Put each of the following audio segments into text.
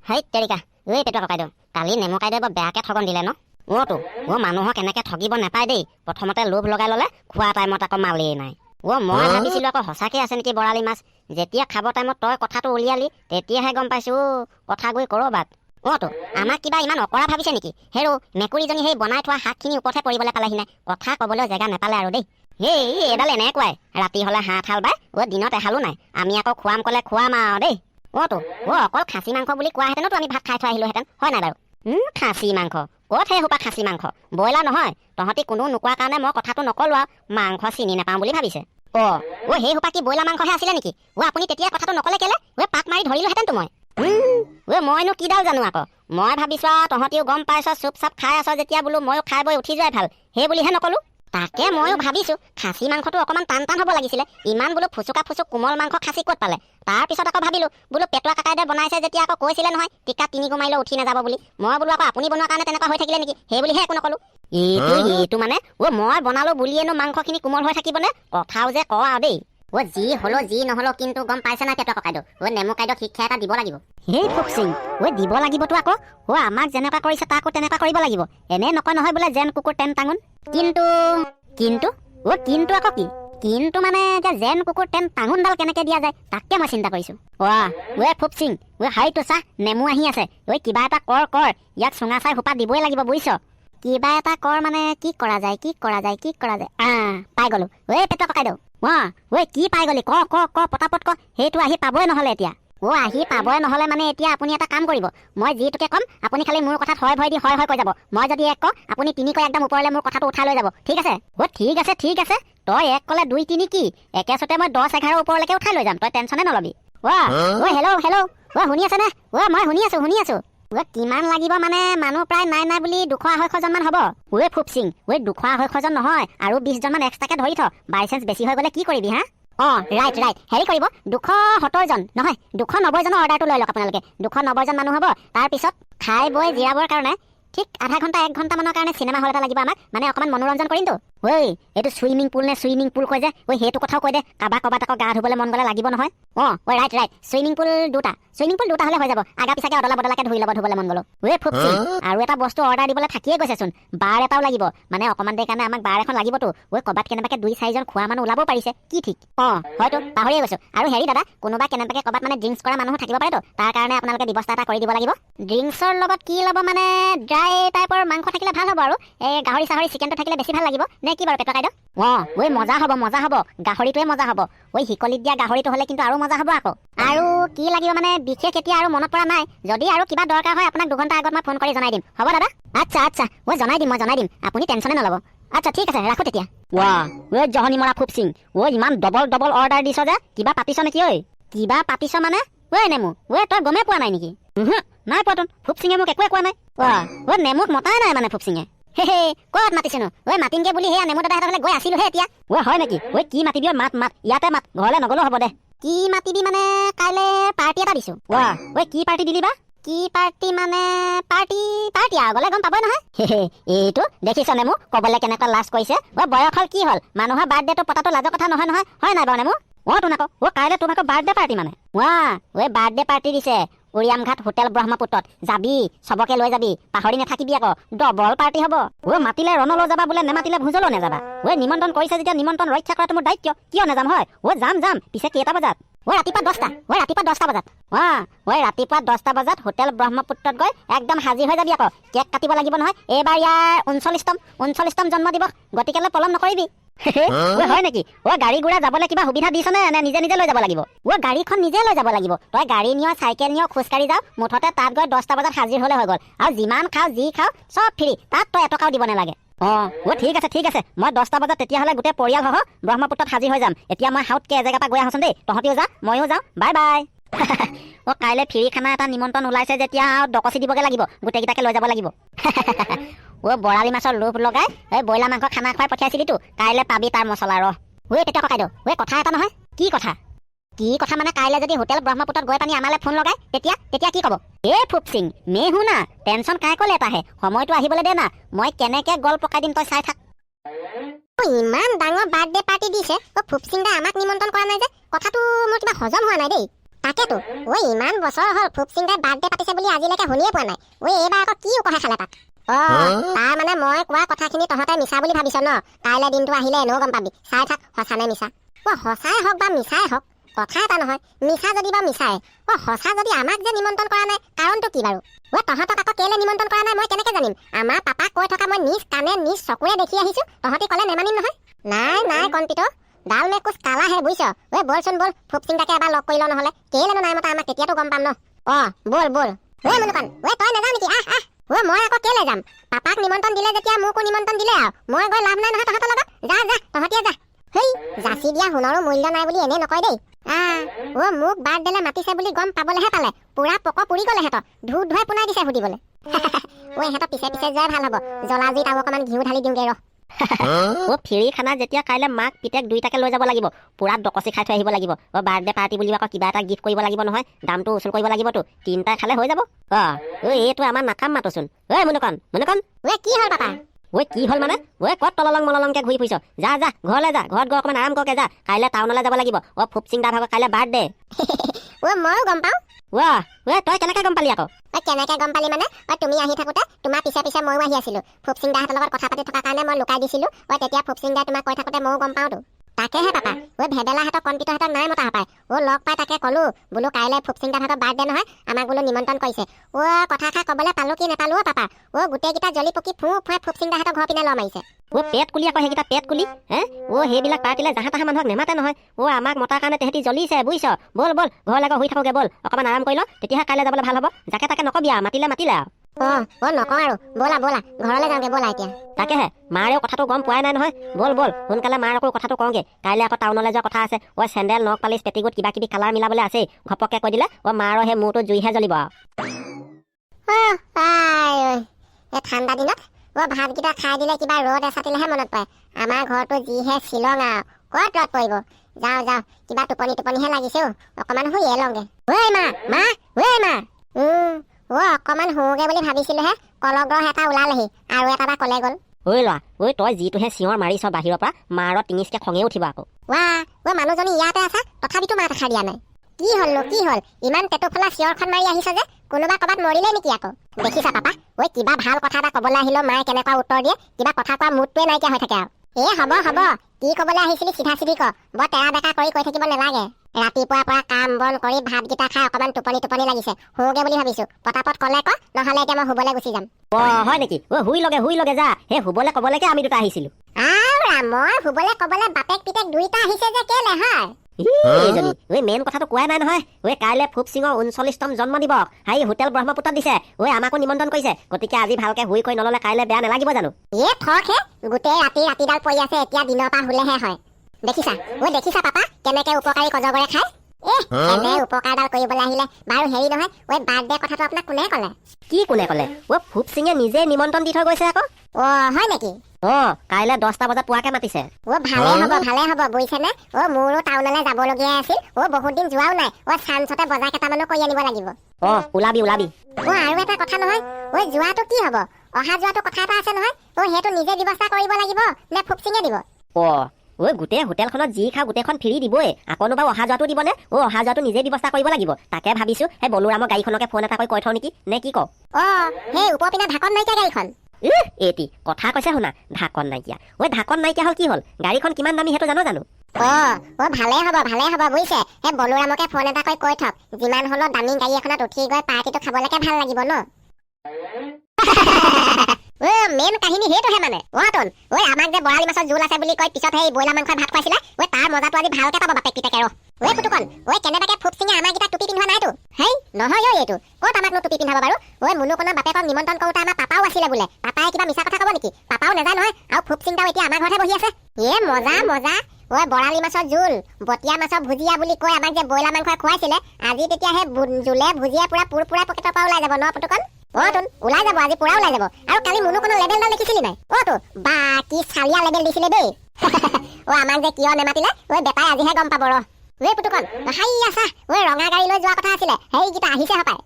হেই তেৰিকা ঐ পেটুৱা ককাইদেউ, কালি নেমু কাইদেউ বৰ বেয়াকে ঠগন দিলে ন। মানুহক এনেকে ঠগিব নাপায় দেই। প্ৰথমতে লোভ লগাই ল'লে, খোৱা টাইমত আকৌ মালেই নাই। মই ভাবিছিলো আকৌ সঁচাকে আছে নেকি বৰালি মাছ। যেতিয়া খাব টাইমত তই কথাটো উলিয়ালি তেতিয়াহে গম পাইছো কথা গৈ কৰবাত। আমাক কিবা ইমান অকৰা ভাবিছে নেকি? হেৰৌ মেকুৰীজনী সেই বনাই থোৱা শাকখিনি ওপৰতহে পৰিবলৈ পালেহি নাই। কথা কবলৈ জেগা নাপালে আৰু দেই। হেই এডাল এনেকুৱাই, ৰাতি হলে হাঁহ ঠাল বাই দিনত এহালো নাই। আমি আকৌ খুৱাম কলে খুৱাম আৰু দেই। অকল খাচী মাংস বুলি কোৱাহেঁতেনতো আমি ভাত খাই থৈ আহিলোহেঁতেন, হয় নাই বাৰু? খাচী মাংস ক'ত হে সোপা খাচী মাংস, ব্ৰইলাৰ নহয়। তহঁতি কোনো নোকোৱা কাৰণে মই কথাটো নকলো আৰু মাংস চিনি নাপাওঁ বুলি ভাবিছে। সেই সোপা কি ব্ৰইলাৰ মাংসহে আছিলে নেকি? আপুনি তেতিয়া কথাটো নকলে কেলে? পাক মাৰি ধৰিলোহেঁতেনতো মই। মইনো কিডাল জানো আকৌ। মই ভাবিছো আৰু তহঁতিও গম পাইছ, চুপ চাপ খাই আছ যেতিয়া বোলো ময়ো খাই বৈ উঠি যোৱাই ভাল, সেই বুলিহে নকলো। তাকে ময়ো ভাবিছো খাচী মাংসটো অকণমান টান টান হ'ব লাগিছিলে। ইমান বোলো ফুচুকা ফুচুক কোমল মাংস খাচী ক'ত পালে? তাৰ পিছত আকৌ ভাবিলো বোলো পেটুৱা কাকাইদেউ বনাইছে যেতিয়া আকৌ কৈছিলে নহয় টিকাত 3 গো মাৰিলেও উঠি নাযাব বুলি। মই বোলো আকৌ আপুনি বনোৱাৰ কাৰণে তেনেকুৱা হৈ থাকিলে নেকি, সেই বুলিহে একো নকলো। এইটো মানে মই বনালো বুলিয়েনো মাংসখিনি কোমল হৈ থাকিবনে? কথাও যে কওঁ আৰু দেই। যি হলো যি নহলো কিন্তু গম পাইছে নাই পেটুৱা ককাইদেউ, নেমু কাইদেউ শিক্ষা এটা দিব লাগিব। সেই ফুকচিং দিব লাগিবতো আকৌ। আমাক যেনেকুৱা কৰিছে তাকো তেনেকুৱা কৰিব লাগিব। এনে নকয় নহয় বোলে যেন কুকুৰ তেন টাঙোন। কিন্তু আকৌ কি? কিন্তু মানে যে যেন কুকুৰ তেন টাঙোনডাল কেনেকে দিয়া যায় তাকে মই চিন্তা কৰিছো। ফুকচিং হাইটো চা, নেমু আহি আছে। কিবা এটা কৰ ইয়াক চুঙা চাই সোপা দিবই লাগিব বুজিছ। কিবা এটা কৰ মানে কি কৰা যায়? পাই গলো। পেটুৱা ককাইদেউ কি পাই গলি? ক পটাপট ক। সেইটো আহি পাবই নহলে এতিয়া। আহি পাবই নহলে মানে এতিয়া আপুনি এটা কাম কৰিব। মই যিটোকে ক'ম আপুনি খালি মোৰ কথাত হয় ভয় দি হয় কৈ যাব। মই যদি 1 কওঁ আপুনি 3 কৈ একদম ওপৰলৈ মোৰ কথাটো উঠাই লৈ যাব, ঠিক আছে? ঠিক আছে। তই 1 ক'লে 2 3 কি একেচতে মই 10 11 ওপৰলৈকে উঠাই লৈ যাম, তই টেনচনে নলবি। হেল্ল' শুনি আছে নে? মই শুনি আছো। কিমান লাগিব মানে? মানুহ প্ৰায় নাই বুলি 200-250 জন মান হ'ব। ফুপচিং 200-250 জন নহয়, আৰু 20 জন মান এক্সট্ৰাকে ধৰি থ। বাই চান্স বেছি হৈ গলে কি কৰিবি হা? ৰাইট হেৰি কৰিব, 270 জন নহয় 290 জনৰ অৰ্ডাৰটো লৈ লওক আপোনালোকে। 290 জন মানুহ হ'ব। তাৰপিছত খাই বৈ জিৰাবৰ কাৰণে ঠিক আধা ঘণ্টা 1 ঘণ্টা মানৰ কাৰণে চিনেমা হল এটা লাগিব আমাক, মানে অকণমান মনোৰঞ্জন কৰিমতো। এইটো চুইমিং পুল নে চুইমিং পুল কয় যে, সেইটো কথাও কৈ দে। কাবাক আকৌ গা ধুবলৈ মন গলে লাগিব নহয়। ৰাইট চুইমিং পুল 2টা হলে হৈ যাব। আগা পিছাকে অদলা বদলাকে ধুই ল'ব ধুবলৈ মন গলো। ফুপচি আৰু এটা বস্তু অৰ্ডাৰ দিবলৈ থাকিয়ে গৈছেচোন, বাৰ এটাও লাগিব। মানে অকণমান দেৰি কাৰণে আমাক বাৰ এখন লাগিবতো। ক'বাত কেনেবাকে 2-4 জন খোৱা মানুহ ওলাব পাৰিছে, কি ঠিক। হয়তো পাহৰিয়ে গৈছো। আৰু হেৰি দাদা, কোনোবা কেনেবাকে ক'বাত মানে ড্ৰিংকছ কৰা মানুহ থাকিব পাৰেতো, তাৰ কাৰণে আপোনালোকে ব্যৱস্থা এটা কৰি দিব লাগিব। ড্ৰিংকছৰ লগত কি ল'ব মানে? ড্ৰাই টাইপৰ মাংস থাকিলে ভাল হ'ব। আৰু গাহৰি চাহৰি চিকেনটো থাকিলে বেছি ভাল লাগিব নে কি বাৰু পেটুৱা কাইদেউ? মজা হ'ব। গাহৰিটোৱে মজা হ'ব। হিকলিত দিয়া গাহৰিটো হলে কিন্তু আৰু মজা হ'ব আকৌ। আৰু কি লাগিব মানে বিশেষ এতিয়া আৰু মনত পৰা নাই। যদি আৰু কিবা দৰকাৰ হয় আপোনাক 2 ঘণ্টা আগত মই ফোন কৰি জনাই দিম, হ'ব দাদা? আচ্ছা মই জনাই দিম আপুনি টেনচনে নল'ব। আচ্ছা ঠিক আছে, ৰাখো তেতিয়া। জহনি মৰা ফুপচিং ইমান ডবল অৰ্ডাৰ দিছ যে, কিবা পাতিছ নেকি? কিবা পাতিছ মানে? নেমু তই গমেই পোৱা নাই নেকি? নাই পোৱাতোন। ফুপচিঙে মোক একোৱে কোৱা নাই। নেমুক মতাই নাই মানে ফুপচিঙে। ক'ত মাতিছেনো? মাতিমগে বুলি সেয়া নেমু দাদা হেতলে গৈ আছিলোহে এতিয়া। হয় নেকি? কি মাতিবি? মাত ইয়াতে মাত, ঘৰলে নগলেও হ'ব দে। কি মাতিবি মানে? কাইলে পাৰ্টি এটা দিছো। কি পাৰ্টি দিলি বা? কি পাৰ্টি মানে? পাৰ্টি আৰু গলে গম পাবই নহয়। এইটো দেখিছ নেমু, কবলে কেনেকুৱা লাজ কৰিছে। বয়স হল কি হল, মানুহৰ বাৰ্থডেটো পতাটো লাজৰ কথা নহয় নহয়, হয় নাই বাৰু নেমু? তোন আকৌ কাইলে তোমাক বাৰ্থডে পাৰ্টি মানে? বাৰ্থডে পাৰ্টি দিছে উৰিয়ামঘাট হোটেল ব্ৰহ্মপুত্ৰত। যাবি, চবকে লৈ যাবি, পাহৰি নাথাকিবি আকৌ। ডবল পাৰ্টি হ'ব। মাতিলে ৰণলৈ যাবা বোলে, নেমাতিলে ভোজলৈ নাযাবা। নিমন্ত্ৰণ কৰিছে যেতিয়া নিমন্ত্ৰণ ৰক্ষা কৰাটো মোৰ দায়িত্ব। কিয় নাযাম হয়? যাম। পিছে কেইটা বজাত? ৰাতিপুৱা 10টা। ৰাতিপুৱা 10টা বজাত। ৰাতিপুৱা 10টা বজাত হোটেল ব্ৰহ্মপুত্ৰত গৈ একদম হাজিৰ হৈ যাবি আকৌ। কেক কাটিব লাগিব নহয়। এইবাৰ ইয়াৰ 39তম জন্মদিৱস, গতিকেলৈ পলম নকৰিবি। হয় নেকি? গাড়ী গুড়া যাবলৈ কিবা সুবিধা দিছ নে নিজে লৈ যাব লাগিব? গাড়ীখন নিজে লৈ যাব লাগিব। তই গাড়ী নিয়, চাইকেল নিয়, খোজকাঢ়ি যাও, মুঠতে তাত গৈ 10টা বজাত হাজিৰ হলে হৈ গ'ল। আৰু যিমান খাও যি খাও চব ফ্ৰী, তাত তই এটকাও দিব নালাগে। ঠিক আছে। মই 10টা বজাত তেতিয়াহ'লে গোটেই পৰিয়ালসহ ব্ৰহ্মপুত্ৰত হাজিৰ হৈ যাম। এতিয়া মই হাউতকে এজেগাৰ পৰা গৈ আহোচোন দেই। তহঁতিও যা, ময়ো যাওঁ। বাই। কাইলে ফ্ৰী খানা এটা নিমন্ত্ৰণ ওলাইছে যেতিয়া আৰু ডকচি দিবগে লাগিব, গোটেইকেইটাকে লৈ যাব লাগিব। বৰালি মাছৰ লোভ লগাই ব্ৰইলাৰ মাংস খানা খুৱাই পঠিয়াইছিলিতো, কাইলে পাবি তাৰ মছলা। পেটুৱা ককাইদেউ কথা এটা নহয়। কি কথা মানে? কাইলে যদি হোটেল ব্ৰহ্মপুত্ৰত গৈ পানি আমালে ফোন লগাই তেতিয়া কি কব? ফুপচিং শুনা, টেনচন কাই কলে এটাহে, সময়টো আহিবলৈ দে না। মই কেনেকে গল পকাই দিম তই চাই থাক। ইমান ডাঙৰ বাৰ্থডে পাৰ্টি দিছে, ফুপচিং দা আমাক নিমন্ত্ৰণ কৰা নাই যে, কথাটো মোৰ কিবা হজম হোৱা নাই দেই। তাকেতো ইমান বছৰ হ'ল ফুপচিংগাই বাৰ্থডে পাতিছে বুলি আজিলৈকে শুনিয়ে পোৱা নাই। এইবাৰ আকৌ কি উপহাৰ খালে তাক? তাৰ মানে মই কোৱা কথাখিনি তহঁতে মিছা বুলি ভাবিছ ন? কাইলৈ দিনটো আহিলে এনেও গম পাবি। চাই থাক সঁচা নে মিছা। সঁচাই হওক বা মিছাই হওক কথা এটা নহয়, মিছা যদি বা মিছাই। সঁচা যদি আমাক যে নিমন্ত্ৰণ কৰা নাই কাৰণটো কি বাৰু? তহঁতক আকৌ কেলে নিমন্ত্ৰণ কৰা নাই মই কেনেকে জানিম? আমাৰ পাপাক কৈ থকা মই নিজ কাণে নিজ চকুৰে দেখি আহিছো। তহঁতি ক'লে নেমানিম নহয়। নাই কণপিত ডাল মে কুছ কালা হে বুজিছ। বলচোন বল ফুপচিংগাকে এবাৰ লগ কৰি ল নহ'লে। কেলেনো নাই মতা আমাক তেতিয়াতো গম পাম ন। বল মুনুকান তই নাযাৱ নেকি? আহ মই আকৌ কেলে যাম? পাপাক নিমন্ত্ৰণ দিলে যেতিয়া মোকো নিমন্ত্ৰণ দিলে আৰু মই গৈ লাভ নাই নহয় তহঁতৰ লগত। যা তহঁতিয়ে যা। হেই যাচি দিয়া সোণৰো মূল্য নাই বুলি এনে নকয় দেই। মোক বাৰ্থডেলে মাতিছে বুলি গম পাবলেহে পালে পুৰা পক পুৰি গ'লে সিহঁতৰ ধুৱাই পুনাই দিছে সুধিবলৈ। সিহঁতৰ পিছে যোৱাই ভাল হ'ব। জ্বলা জুইত আৰু অকণমান ঘিউ ঢালি দিওঁগে ৰ। ফ্ৰী খানা যেতিয়া কাইলৈ মাক পিতেক দুইটাকে লৈ যাব লাগিব। পুৰা ডকচি খাই থৈ আহিব লাগিব। বাৰ্থডে পাৰ্টি বুলি আকৌ কিবা এটা গিফ্ট কৰিব লাগিব নহয়। দামটো উচুল কৰিব লাগিবতো। তিনিটাই খালে হৈ যাব। এইটো আমাৰ নাকাম মাতোচোন। মুনুকন কি হ'ল পাপা? কি হ'ল মানে? ক'ত তললং মললংকে ঘূৰি ফুৰিছ? যা ঘৰলৈ যা। ঘৰত গৈ অকণমান আৰাম কৰকে যা। কাইলৈ টাউনলৈ যাব লাগিব। ফুপচিংদাৰ ভাগৰ কাইলৈ বাৰ্থডে। ময়ো গম পাওঁ। তই কেনেকে গম পালি আকৌ? কেনেকে গম পালি মানে তুমি আহি থাকোতে তোমাৰ পিছে ময়ো আহি আছিলো। ফুপচিংদাহঁতৰ লগত কথা পাতি থকা কাৰণে মই লুকাই দিছিলো। তেতিয়া ফুপচিংদাই তোমাক কৈ থাকোতে ময়ো গম পাওঁতো। তাকেহে পাপা ভেবেলাহঁতক কণপিতহঁতক নাই মতা হপায়। লগ পাই তাকে ক'লো বোলো কাইলৈ ফুপচিংদাহঁতৰ বাৰ্থডে নহয়, আমাক বোলো নিমন্ত্ৰণ কৰিছে। কথা খা ক'বলৈ পালো কি নেপালো পাপা। গোটেইকেইটা জ্বলি পকি ফুৱাই ফুপচিংদাহঁতৰ ঘৰ পিনে ল মাৰিছে। পেট কুলি আকৌ সেইকেইটা পেট কুলি সেইবিলাক পাৰ্টিলে জাহা তাহা মানুহক নেমাতে নহয়। আমাক মতাৰ কাৰণে তেহেঁতি জ্বলিছে বুজিছ। বল ঘৰলৈ গৈ শুই থাকোগে বল। অকণমান আৰাম কৰি ল, তেতিয়াহে কাইলৈ যাবলৈ ভাল হ'ব। যাকে তাকে নকবি আৰু মাতিলে আৰু নকওঁ আৰু ব'লা ঘৰলৈ যাওঁগে ব'লা এতিয়া। তাকেহে মাৰেও কথাটো গম পোৱাই নাই নহয়। বল সোনকালে মাৰ আকৌ কথাটো কওঁগে। কাইলৈ আকৌ টাউনলৈ যোৱা কথা আছে। চেণ্ডেল নখ পালিচ পেটিকোট কিবা কিবি কালাৰ মিলাবলৈ আছেই। ঘপককে কৈ দিলে মাৰৰ সেই মূৰটো জুইহে জ্বলিব আৰু ঠাণ্ডা দিনত ভাতকেইটা খাই দিলে কিবা ৰ'দ এচাতিলেহে মনত পৰে। আমাৰ ঘৰটো যিহে শ্বিলং আৰু ক'ত ৰ'দ পৰিব। যাওঁ কিবা টোপনিহে লাগিছে। অকণমান শুইয়ে লওঁগে। অকণমান শুওঁগে বুলি ভাবিছিলোহে কলগ্ৰহ এটা ওলালেহি আৰু এটা বা কলে গ'ল। তই যিটোহে চিঞৰ মাৰিছ বাহিৰৰ পৰা মাৰৰ টিঙিচকে খঙে উঠিব আকৌ। মানুহজনী ইয়াতে আছা তথাপিতো মাত এষাৰ দিয়া নাই। কি হ'ল ইমান পেটু ফুলা চিঞৰখন মাৰি আহিছ যে? কোনোবা ক'ৰবাত মৰিলে নেকি আকৌ? দেখিছা পাপা কিবা ভাল কথা এটা ক'বলৈ আহিলেও মায়ে কেনেকুৱা উত্তৰ দিয়ে। কিবা কথা কোৱা মুডটোৱে নাইকিয়া হৈ থাকে আৰু। হ'ব কি ক'বলৈ আহিছিলি চিধা চিধি ক। বৰ তেৰা বেকা কৰি কৈ থাকিব নালাগে। ৰাতিপুৱাৰ পৰা কাম বন কৰি ভাতকেইটা খাই অকণমান টোপনি লাগিছে। শুওঁগে বুলি ভাবিছো। পটাপট ক'লে ক, নহ'লে এতিয়া মই শুবলৈ গুচি যাম। হয় নেকি? শুই লগে যা। সেই শুবলৈ ক'বলৈকে আমি দুটা আহিছিলো। মই শুবলৈ ক'বলৈ বাপেক পিতেক দুইটা আহিছে যে কেলে হয়? মেইন কথাটো কোৱাই নাই নহয়। কাইলৈ ফুপচিঙৰ 39তম জন্ম দিৱস। হোটেল ব্ৰহ্মপুত্ৰত দিছে। আমাকো নিমন্ত্ৰণ কৰিছে। গতিকে আজি ভালকে শুই কৰি নল'লে কাইলৈ বেয়া নালাগিব জানো? গোটেই ৰাতিডাল পৰি আছে। এতিয়া দিনৰ পৰা শুলেহে হয়। দেখিছা পাপা কেনেকে উপকাৰী কজগৰে খায়। এনে উপকাৰডাল কৰিবলৈ আহিলে বাৰু হেৰি নহয়। বাৰ্থডে কথাটো আপোনাক কোনে ক'লে? কি কোনে ক'লে? ফুপচিঙে নিজে নিমন্ত্ৰণ দি থৈ গৈছে আকৌ। হয় নেকি? কাইলৈ 10টা বজাত পোৱাকে মাতিছে। ভালে হ'ব বুজিছেনে? মোৰো টাউনলৈ যাবলগীয়া আছিল। বহুত দিন যোৱাও নাই। চাঞ্চতে বজাৰ কেইটামানো কৰি আনিব লাগিব। ওলাবি আৰু এটা কথা নহয়। যোৱাটো কি হ'ব? অহা যোৱাটো কথা এটা আছে নহয়। সেইটো নিজে ব্যৱস্থা কৰিব লাগিব নে ফুপচিঙে দিব? গোটেই হোটেলখনত যি খাওঁ গোটেইখন ফ্ৰী দিবই। আকৌনো বাৰু অহা যোৱাটো দিবনে? অহা যোৱাটো নিজে ব্যৱস্থা কৰিব লাগিব। তাকে ভাবিছো সেই বলোৰামৰ গাড়ীখনকে ফোন এটা কৰি কৈ থওঁ নেকি, নে কি কওঁ? সেই ওপৰপিনে ঢাকন নাইকিয়া গাড়ীখন। এটি কথা কৈছে শুনা। ঢাকন নাইকিয়া ঢাকন নাইকিয়া হ'ল কি হ'ল? গাড়ীখন কিমান দামী সেইটো জানো? ভালে হ'ব বুজিছে। সেই বলোৰামকে ফোন এটা কৰি কৈ থক। যিমান হ'লেও দামী গাড়ী এখনত উঠি গৈ পাৰ্টিটো খাবলৈকে ভাল লাগিব ন। মেইন কাহিনী সেইটোহে মানে। আমাক যে বৰালি মাছৰ জোল আছে বুলি কৈ পিছত সেই ব্ৰইলাৰ মাংসৰ ভাত খুৱাইছিলে। তাৰ মজাটো আজি ভালকে পাব বাপেক পিতেকে। পুতুকন কেনেবাকে ফুপচিঙে আমাৰকেইটা টুপি পিন্ধোৱা নাইতো? নহয় এইটো ক'ত আমাকনো টুপি পিন্ধাব বাৰু? মুনুকনৰ বাপেকক নিমন্ত্ৰণ কৰোঁতে আমাৰ পাপাও আছিলে বোলে। পাপাই কিবা মিছা কথা ক'ব নেকি? পাপাও নাযায় নহয়। আৰু ফুপচিংটাও এতিয়া আমাৰ ঘৰতহে বহি আছে। মজা বৰালি মাছৰ জোল বটিয়া মাছৰ ভুজিয়া বুলি কৈ আমাক যে ব্ৰইলাৰ মাংস খুৱাইছিলে। আজি তেতিয়া সেই জোলে ভুজিয়া পুৰা পুৰপুৰাই পকেটৰ পৰা ওলাই যাব ন পুতুকন? ওলাই যাব আজি পুৰা ওলাই যাব। আৰু কালি মুনুকনৰ লেবেলডাল দেখিছিলি নাই? বা কি চালিয়া লেবেল দিছিলে দেই। আমাক যে কিয় নেমাতিলে বেটাই আজিহে গম পাব। পুতুকন চা ৰঙা গাড়ী লৈ যোৱা কথা আছিলে। সেইকেইটা আহিছে হপায়।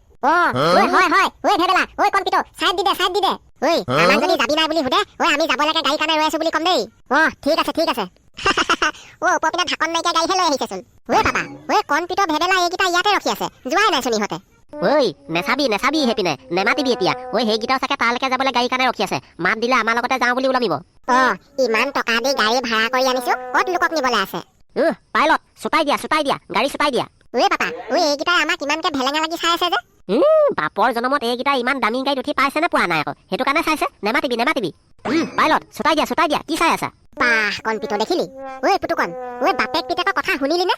হয় ভেবেলা কণপিত চাইড দি দে। আমাক যদি যাবি নাই বুলি সোধে আমি যাব লাগে গাড়ী কাৰণে ৰৈ আছো বুলি কম দেই। ঠিক আছে ওপৰ পিনে ঢাকন নাইকিয়া গাড়ীহে লৈ আহিছেচোন পাপা কণপিত ভেবেলা এইকেইটা ইয়াতে ৰখি আছে যোৱাই নাইচোন ইহঁতে ঐ নেচাবি সেইপিনে নেমাতিবি এতিয়া সেইকেইটাও চাগে তালৈকে যাবলৈ গাড়ী কাৰণে ৰখি আছে মাত দিলে আমাৰ লগতে যাওঁ বুলি ওলামিব ইমান টকা দি গাড়ী ভাড়া কৰি আনিছো ক'ত লোকক নিবলৈ আছে পাইলট চুপাই দিয়া গাড়ী চুপাই দিয়া পাপা এইকেইটাই আমাক ইমানকে ভেলেঙা লাগি চাই আছে যে বাপৰ জনমত এইকেইটা ইমান দামী গাড়ীত উঠি পাইছে নে পোৱা নাই আকৌ সেইটো কাৰণে চাইছে নেমাতিবি পাইলট চুটাই দিয়া কি চাই আছা পাহ কণপিত দেখিলি পুতুকণ বাপেক পিতেকৰ কথা শুনিলি নে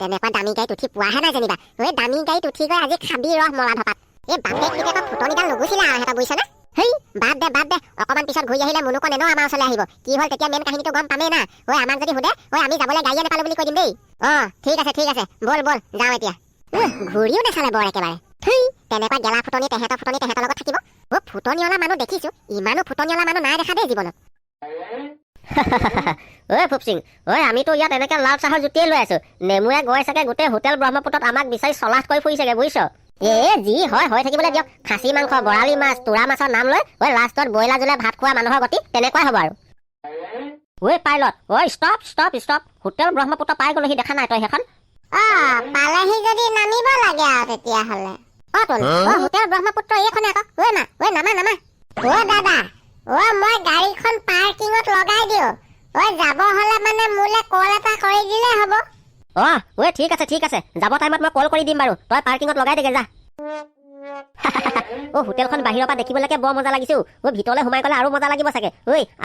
তেনেকুৱা দামী গাড়ীত উঠি পোৱাহে নাই যেনিবা দামী গাড়ীত উঠি গৈ আজি খাবি ৰহ মৰা ধপাত বাপেক পিতেকৰ ফুটনিডাল নুগুচিলে আৰু এটা বুজিছনে হেই বাদ দে অকমান পিছত ঘূৰি আহিলে মুনুকণ এনেও আমাৰ ওচৰলৈ আহিব কি হ'ল তেতিয়া মেইন কাহিনীটো গম পামেই না আমাক যদি সোধে আমি যাবলৈ গাড়ীয়ে নাপালো বুলি কৈ দিম দেই ঠিক আছে বল যাওঁ এতিয়া ঘূৰিও নাচালে বৰ একেবাৰে তেনেকুৱা গেলা ফুটনি তেহেঁতৰ লগত থাকিব ফুটনিঅলা মানুহ দেখিছো ইমানো ফুটনিঅলা মানুহ নাই দেখা দেই জীৱনত ফুপচিং আমিতো ইয়াত এনেকে লাল চাহৰ জুতিয়ে লৈ আছো নেমুৱে গৈ চাগে গোটেই হোটেল ব্ৰহ্মপুত্ৰত আমাক বিচাৰি চলাচ কৰি ফুৰিছেগে বুজিছ যি হয় হৈ থাকিবলৈ দিয়ক খাচী মাংস বৰালি মাছ তোৰা মাছৰ নাম লৈ লাষ্টত ব্ৰইলাৰ জোলে ভাত খোৱা মানুহৰ গতি তেনেকুৱাই হ'ব আৰু পাইলট ষ্টপ হোটেল ব্ৰহ্মপুত্ৰ পাই গ'লহি দেখা নাই তই সেইখন পালেহি যদি নামিব লাগে আৰু তেতিয়াহ'লে হোটেল ব্ৰহ্মপুত্ৰ এইখনে আকৌ নামা দাদা মই গাড়ীখন পাৰ্কিঙত লগাই দিওঁ যাব হলে মানে মোলে কল এটা কৰি দিলে হ'ব ঠিক আছে যাব টাইমত মই কল কৰি দিম বাৰু তই পাৰ্কিঙত লগাই দেগে যা হোটেলখন বাহিৰৰ পৰা দেখিবলৈকে বৰ মজা লাগিছে ভিতৰলৈ সোমাই গ'লে আৰু মজা লাগিব চাগে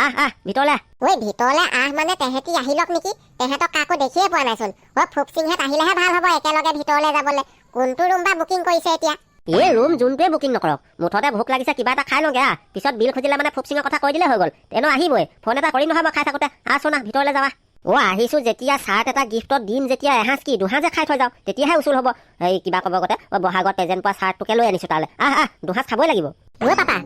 আহ ভিতৰলৈ ভিতৰলৈ মানে তেহেঁতি আহিলক নেকি তেহেঁতক কাকো দেখিয়ে পোৱা নাইচোন ফুপচিংহেঁত আহিলেহে ভাল হ'ব একেলগে ভিতৰলৈ যাবলৈ কোনটো ৰুম বা বুকিং কৰিছে এতিয়া ৰুম যোনটোৱে বুকিং নকৰক মুঠতে ভোক লাগিছে কিবা এটা খাই লওঁগে পিছত বিল খুজিলে মানে ফুপচিঙৰ কথা কৈ দিলে হৈ গ'ল এনেও আহিবই ফোন এটা কৰি নহয় মই খাই থাকোঁতে আছোনা ভিতৰলৈ যাবা আহিছো যেতিয়া চাৰ্ট এটা গিফ্টত দিম যেতিয়া এসাঁজ কি দুসাঁজে খাই থৈ যাওঁ তেতিয়াহে উচুল হ'ব এই কিবা ক'ব গতে বহাগত প্ৰেজেণ্ট পোৱা চাৰ্টটোকে লৈ আনিছো তালৈ দুসাঁজ খাবই লাগিব পাপা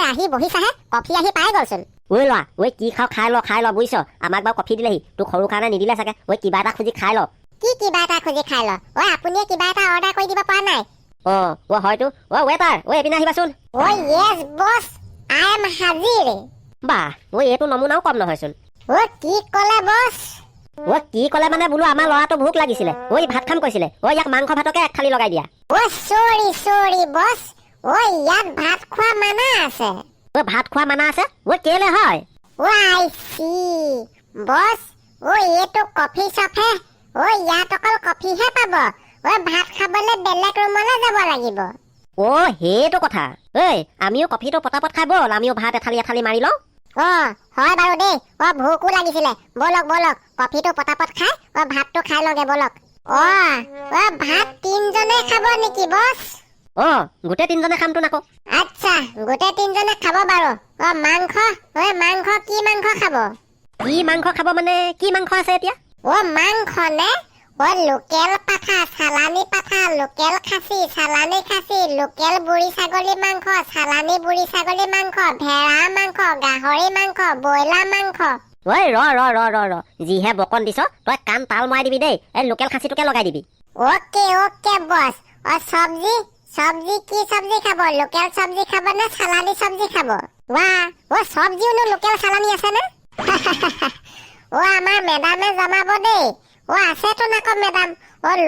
আহি বহিছাহে কফি আহি পাই গ'লচোন লোৱা কি খাই ল বুজিছ আমাক বাৰু কফি দিলেহি তোক সৰু কাৰণে নিদিলে চাগে কিবা এটা খুজি খাই ল কিবা এটা খুজি খাই ল আপুনিয়ে কিবা এটা অৰ্ডাৰ কৰি দিব পৰা নাই হয়তো ৱেটাৰ এইপিনে আহিবাচোন ইয়েছ বছ আই এম হাজিৰ এইটো নমুনাও কম নহয়চোন কি ক'লে বছ কি ক'লে মানে বোলো আমাৰ ল'ৰাটো ভোক লাগিছিলে ভাত খাম কৈছিলে ইয়াক মাংস ভাতকে এক থালি লগাই দিয়া চৰি বছ ইয়াত ভাত খোৱা মানা আছে ভাত খোৱা মানা আছে কেলে হয় আই সি বছ এইটো কফি শ্বপহে ইয়াত অকল কফিহে পাব ভাত খাবলৈ বেলেগ ৰুমলৈ যাব লাগিব সেইটো কথা আমিও কফিটো পটাপট খাই বল আমিও ভাত এথালি মাৰি লওঁ হয় বাৰু দেই ভোকো লাগিছিলে বলক কফিটো পটাপট খাই ভাতটো খাই লগে বলক ভাত তিনজনে খাব নেকি বছ গোটেই তিনজনে খামতো নাকো আচ্ছা গোটেই তিনজনে খাব বাৰু মাংস কি মাংস খাব কি মাংস খাব মানে কি মাংস আছে এতিয়া মাংস নে লোকেল পাঠা চালানী পাঠা লোকেল খাচী চালানী খাচী লোকেল বুঢ়ী ছাগলী মাংস চালানী বুঢ়ী ছাগলী মাংস ভেড়া মাংস গাহৰি মাংস ব্ৰইলাৰ মাংস ৰ যিহে বকন দিছ তই কাণ তাল মৰাই দিবি দেই এই লোকেল খাচীটোকে লগাই দিবি অকে বছ চব্জি কি চব্জি খাব লোকেল চব্জি খাব নে চালানী চব্জি খাব চব্জিওনো লোকেল চালানী আছে নে আমাৰ মেডামে জনাব দেই আছেতো নাকো মেডাম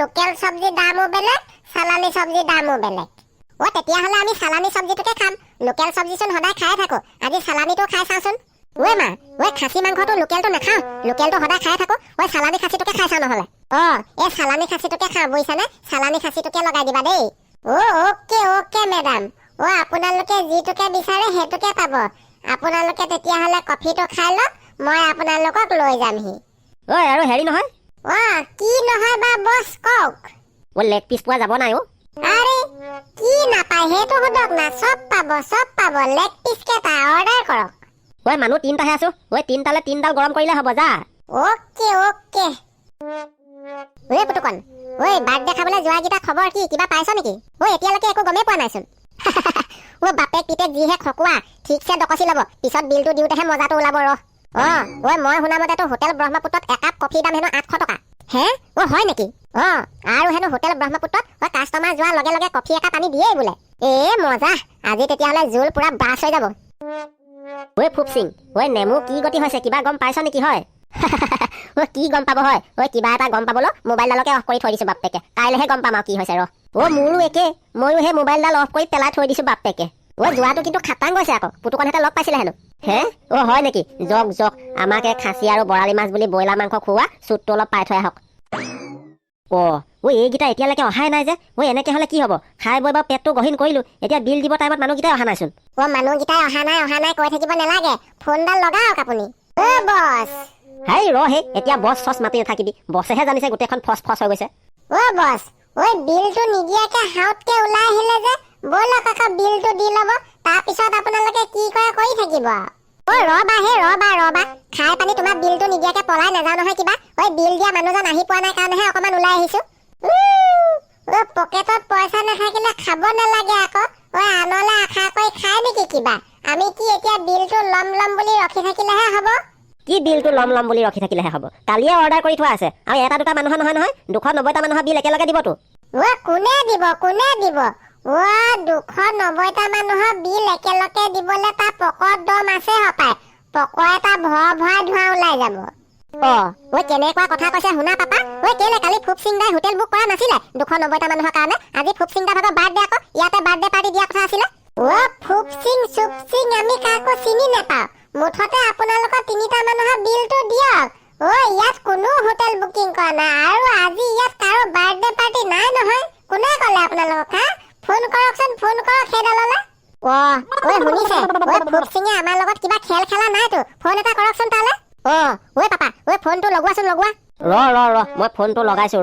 লোকেল চব্জি দামো বেলেগ চালানী চব্জি দামো বেলেগ তেতিয়াহ'লে আমি চালানী চব্জিটোকে খাম লোকেল চব্জিচোন সদায় খাই থাকো আজি চালানীটো খাই চাওঁচোন খাচী মাংসটো লোকেলটো নাখাওঁ লোকেলটো সদায় খাই থাকো চালানী খাচীটোকে খাই চাওঁ নহ'লে এই চালানী খাচীটোকে খাওঁ বুজিছানে চালানী খাচীটোকে লগাই দিবা দেই অকে মেডাম আপোনালোকে যিটোকে বিচাৰে সেইটোকে পাব আপোনালোকে তেতিয়াহ'লে কফিটো খাই লওক মই আপোনালোকক লৈ যামহি আৰু হেৰি নহয় কি নহয় বা বছ কওক লেগ পিচ পোৱা যাব নাই আৰে কি নাপায় সেইটো সোধক না চব পাব লেগ পিচ কেইটা অৰ্ডাৰ কৰক মানুহ তিনটাহে আছো তিনটালে তিনডাল গৰম কৰিলে হ'ব যা অকে পুতুকণ বাৰ্থডে খাবলৈ যোৱাকেইটা খবৰ কি কিবা পাইছ নেকি এতিয়ালৈকে একো গমেই পোৱা নাইচোন বাপেক পিতেক যিহে খকুৱা ঠিকছে ডকচি ল'ব পিছত বিলটো দিওঁতেহে মজাটো ওলাব মই শুনা মতেতো হোটেল ব্ৰহ্মপুত্ৰত একাপ কফিৰ দাম হেনো 800 টকা হে হয় নেকি আৰু হেনো হোটেল ব্ৰহ্মপুত্ৰত কাষ্টমাৰ যোৱাৰ লগে লগে কফি একাপ আনি দিয়েই বোলে মজা আজি তেতিয়াহ'লে জোল পুৰা ব্ৰাছ হৈ যাব ফুপচিং নেমু কি গতি হৈছে কিবা গম পাইছ নেকি হয় ঐ কি গম পাব হয় ঐ কিবা এটা গম পাবলৈ মোবাইলডালকে অফ কৰি থৈ দিছো বাপেকে কাইলৈহে গম পাম আৰু কি হৈছে ৰ মোৰো একে ময়ো সেই মোবাইলডাল অফ কৰি পেলাই থৈ দিছো বাপেকে যোৱাটো কিন্তু খাটাং গৈছে আকৌ পুতুকণহঁতে লগ পাইছিলে হেনো হে হয় নেকি জক জক আমাকে খাচী আৰু বৰালি মাছ বুলি ব্ৰইলাৰ মাংস খুওৱা চুটটো অলপ পাই থৈ আহক এইকেইটা এতিয়ালৈকে অহাই নাই যে এনেকে হলে কি হব খাই বৈ বাৰু পেটটো গহীন কৰিলো এতিয়া বিল দিব টাইমত মানুহকেইটাই অহা নাইচোন মানুহকেইটাই অহা নাই কৈ থাকিব নালাগে ফোনডাল লগাওক আপুনি বছ হেই হে এতিয়া বছ চচ মাতি নাথাকিবি বছেহে জানিছে গোটেইখন ফচ ফচ হৈ গৈছে বছ বিলটো নিদিয়াকে হাউতকে ওলাই আহিলে যে ব'লক আকৌ বিলটো দি ল'ব তাৰপিছত আপোনালোকে কি কৰে কৰি থাকিব ৰবা খাই পানি তোমাৰ বিলটো নিদিয়াকে পলাই নাযাওঁ নহয় কিবা বিল দিয়া মানুহজন আহি পোৱা নাই কাৰণেহে অকমান ওলাই আহিছো পকেটত পইচা নাথাকিলে খাব নালাগে আকৌ আনলে আশা কৰি খাই নেকি কিবা আমি কি এতিয়া বিলটো লম বুলি ৰখি থাকিলেহে হ'ব কি বিলটো লম বুলি ৰখি থাকিলেহে হ'ব কালিয়ে অৰ্ডাৰ কৰি থোৱা আছে আৰু এটা দুটা মানুহৰ নহয় 290টা মানুহৰ বিল একেলগে দিবতো কোনে দিব 290টা মানুহৰ বিল একেলগে দিবলে তাৰ পকত দম আছে হপায় পকৰ এটা ভৰাই ধোঁৱা ওলাই যাব কেনেকুৱা কথা কৈছে শুনা পাপা কেলে কালি ফুপচিংদাই হোটেল বুক কৰা নাছিলে 290টা মানুহৰ কাৰণে আজি ফুপচিংদা ভাগৰ বাৰ্থডে আকৌ ইয়াতে বাৰ্থডে পাৰ্টি দিয়া কথা আছিলে ফুপচিং আমি কাকো চিনি নাপাওঁ মুঠতে আপোনালোকৰ 3টা মানুহৰ বিলটো দিয়ক ইয়াত কোনো হোটেল বুকিং কৰা নাই আৰু আজি ইয়াত কাৰো বাৰ্থডে পাৰ্টি নাই নহয় কোনে ক'লে আপোনালোকক ফোন কৰকচোন ফোন কৰক সেইডাললে শুনিছে ফুপচিঙে আমাৰ লগত কিবা খেল খেলা নাইতো ফোন এটা কৰকচোন তালে পাপা ফোনটো লগোৱাচোন লগোৱা ৰ মই ফোনটো লগাইছো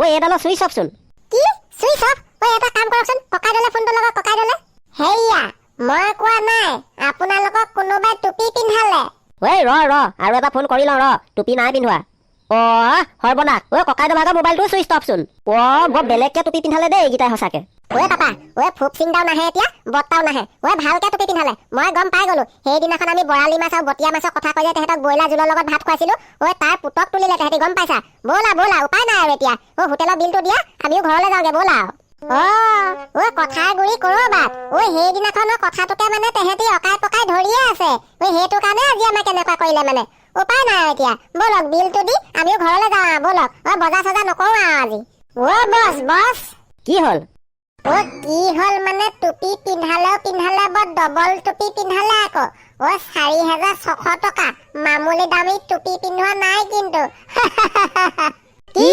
এইডালৰ চুইচ অফচোন কি চুইচ অফ এটা কাম কৰকচোন ককাইডালে ফোনটো লগাওক ককাইডালে হেইয়া মই কোৱা নাই আপোনালোকক কোনোবাই টুপি পিন্ধালে ৰ আৰু এটা ফোন কৰি লওঁ টুপি নাই পিন্ধোৱা সৰ্বনাশ ককাইদেউ ভাগৰ মোবাইলটো চুইচ অফচোন বৰ বেলেগকে টুপি পিন্ধালে দেই এইকেইটাই সঁচাকে পাপা ফুপচিংদাও নাহে এতিয়া বৰ্তাও নাহে ভালকে টুপি পিন্ধালে মই গম পাই গলো সেইদিনাখন আমি বৰালি মাছ আৰু বটিয়া মাছৰ কথা কৈ যে তেহেঁতক ব্ৰইলাৰ জোলৰ লগত ভাত খুৱাইছিলো তাৰ পুতক তুলিলে তেহেঁতি গম পাইছা ব'লা উপায় নাই আৰু এতিয়া হোটেলৰ বিলটো দিয়া আমিও ঘৰলৈ যাওঁগে ব'লা কথাৰ গুৰি কৰবাত সেইদিনাখনৰ কথাটোকে মানে তেহেঁতি অকাই পকাই ধৰিয়ে আছে সেইটো কাৰণে আজি আমাক কেনেকুৱা কৰিলে মানে উপায় নাই এতিয়া ব'লক বিলটো দি আমিও ঘৰলৈ যাওঁ ব'লক বজাৰ চজাৰ নকৰো আজি বছ কি হ'ল কি হ'ল মানে টুপি পিন্ধালে বৰ ডবল টুপি পিন্ধালে আকৌ 4,600 টকা মামুলি দামী টুপি পিন্ধোৱা নাই কিন্তু কি